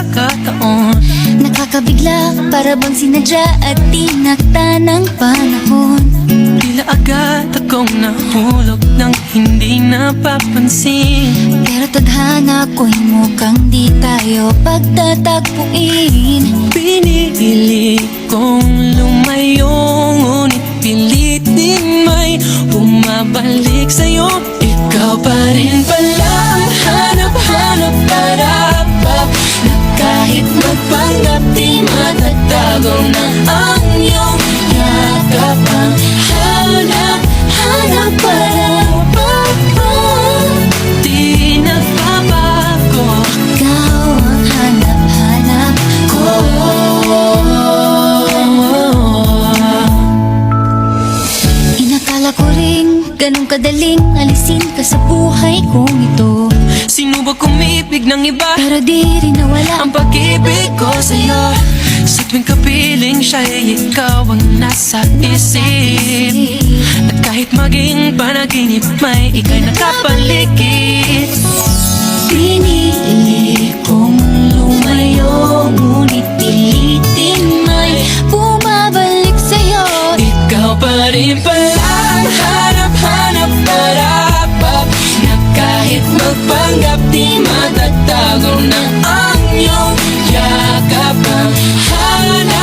pagkakataon. Nakakabigla, para bang sinadya at tinakta ng panahon. Tila agad akong nahulog nang hindi napapansin. Pero tadhana ko'y mukhang di tayo pagtatagpuin. Pinili kong lumayo, ngunit pilit din may bumabalik sa'yo. Ikaw pa rin pala ang hanap-hanap para pa, na kahit magpanggap di matatago na ang iyong yakap. Ang hanap-hanap para pa, di nagbabago. Ikaw ang hanap-hanap ko. Inakala ko rin ganun kadaling alisin ka sa buhay kong ito. Sinubok umibig ng iba, Pero di rin nawala ang pag-ibig ko sa'yo. Sa tuwing kapiling siya'y ikaw ang nasa isip. At kahit maging panaginip, may ika'y nakapaligid. Pinili kong lumayo, ngunit pilitin may bumabalik sa'yo. Ikaw pa rin pala ang hanap-hanap para pa, na kahit magpanggap di matatago na ang iyong yakap. Ang hanap